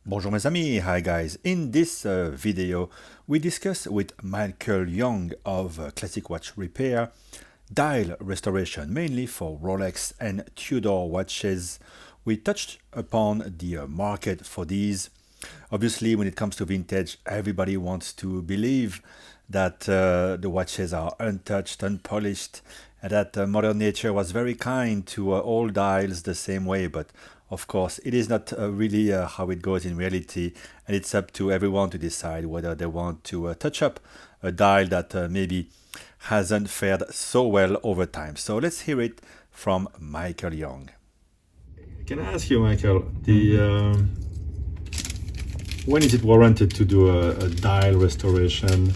Bonjour mes amis, hi guys. In this video we discuss with Michael Young of Classic Watch Repair dial restoration mainly for Rolex and Tudor watches. We touched upon the market for these. Obviously when it comes to vintage, everybody wants to believe that the watches are untouched, unpolished, and that Mother Nature was very kind to all dials the same way, but of course, it is not really how it goes in reality, and it's up to everyone to decide whether they want to touch up a dial that maybe hasn't fared so well over time. So let's hear it from Michael Young. Can I ask you, Michael, when is it warranted to do a dial restoration?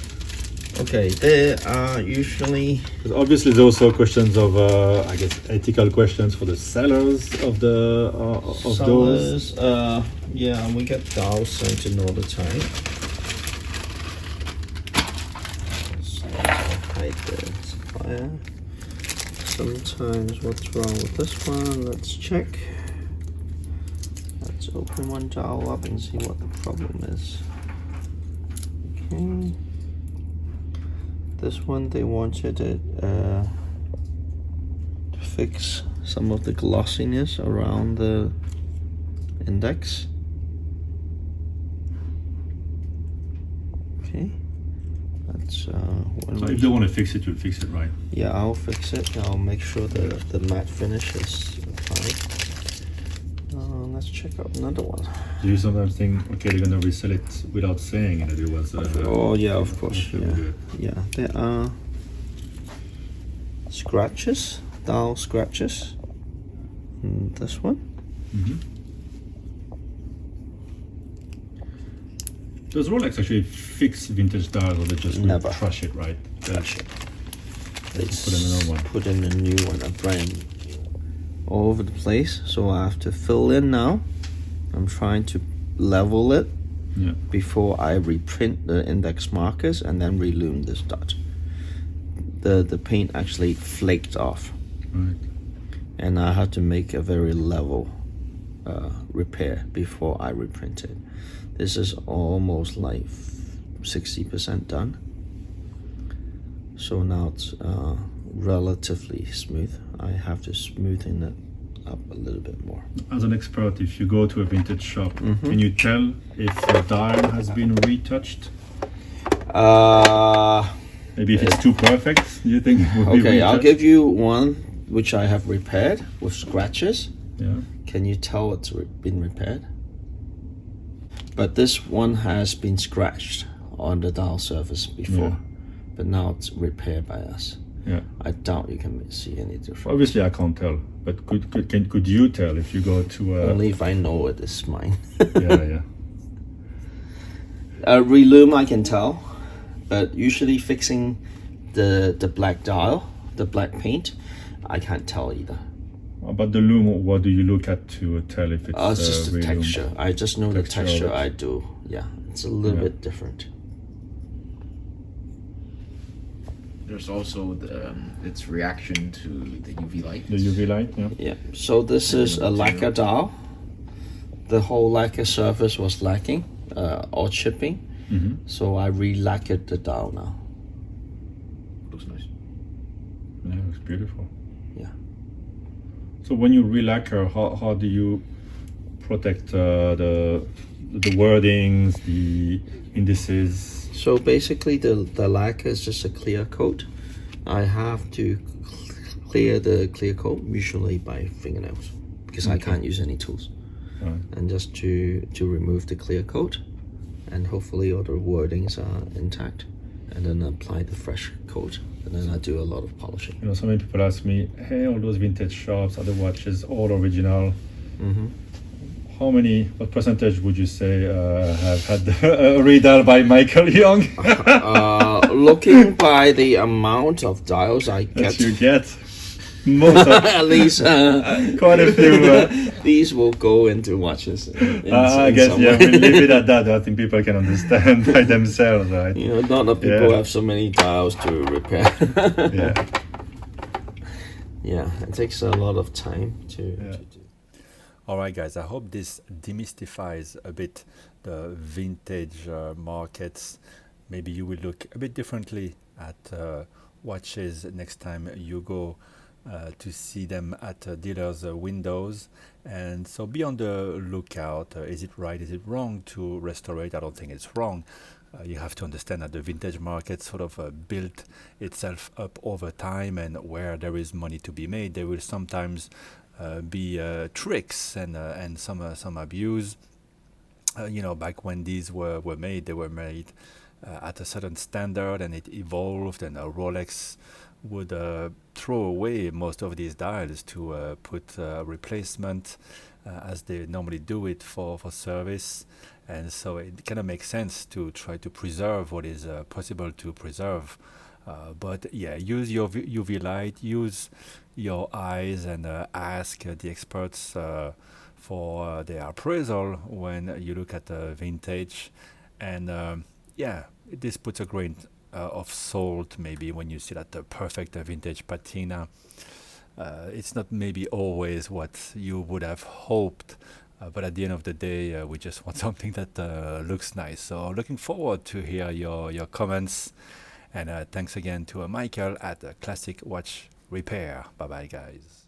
Okay, there are usually... Because obviously there's also questions of, I guess, ethical questions for the sellers of those. Yeah, we get dials sent in all the time. So hide the supplier. Sometimes what's wrong with this one? Let's check. Let's open one dial up and see what the problem is. Okay. This one they wanted it to fix some of the glossiness around the index. Okay, that's So if you want to fix it, you'll fix it, right? Yeah, I'll fix it. I'll make sure that the matte finish is applied. Let's check out another one. Do you sometimes think, okay, they're gonna resell it without saying that it was? Oh yeah, of course. Yeah, there are scratches, dial scratches. And this one. Does Rolex actually fix vintage dials, or they just Never trash it, right? Trash it. They put in another one. Put in a new one, a brand all over the place. So I have to fill in now. I'm trying to level it before I reprint the index markers and then relume this dot. The paint actually flaked off, Right. and I had to make a very level repair before I reprint it. This is almost like 60% done. So now it's relatively smooth. I have to smoothen it up a little bit more. As an expert, if you go to a vintage shop, can you tell if the dial has been retouched? Maybe if it's too perfect, do you think it would be Okay, I'll retouched? give you one which I have repaired with scratches. Yeah. Can you tell it's been repaired? But this one has been scratched on the dial surface before, but now it's repaired by us. Yeah. I doubt you can see any difference. Obviously, I can't tell, but could you tell if you go to Only if I know it is mine. yeah. Relume I can tell, but usually fixing the black dial, the black paint, I can't tell either. About the loom, what do you look at to tell if it's It's just the relume? texture. I just know the Texture of texture. it. I do. Yeah, it's a little bit different. There's also its reaction to the UV light. The UV light, yeah. Yeah. So this is a lacquer dial. The whole lacquer surface was lacking or chipping. So I re-lacquered the dial now. Looks nice. Yeah, it looks beautiful. Yeah. So when you re-lacquer, how do you protect the wordings, the indices? So basically the lacquer is just a clear coat. I have to clear the clear coat usually by fingernails because I can't use any tools. Right. And just to remove the clear coat, and hopefully all the wordings are intact, and then apply the fresh coat, and then I do a lot of polishing. You know, so many people ask me, hey, all those vintage shops, are the watches all original? What percentage would you say have had a redial by Michael Young? Looking by the amount of dials I That get, you get. Most of, at least quite a few. these will go into watches. I guess, some yeah, way. we'll leave it at that. I think people can understand by themselves, right? You know, not that people Yeah. have so many dials to repair. Yeah. Yeah, it takes a lot of time to do. Alright guys, I hope this demystifies a bit the vintage markets. Maybe you will look a bit differently at watches next time you go to see them at dealers' windows. And so be on the lookout. Is it right? Is it wrong to restore it? I don't think it's wrong. You have to understand that the vintage market sort of built itself up over time, and where there is money to be made, there will sometimes be tricks and some abuse. Back when these were made, they were made at a certain standard, and it evolved, and Rolex would throw away most of these dials to put replacement as they normally do it for service. And so it kind of makes sense to try to preserve what is possible to preserve. But yeah, use your UV light, use your eyes, and ask the experts for their appraisal when you look at the vintage. And yeah, this puts a grain of salt maybe when you see that the perfect vintage patina. It's not maybe always what you would have hoped, but at the end of the day, we just want something that looks nice. So looking forward to hear your comments. And thanks again to Michael at Classic Watch Repair. Bye bye, guys.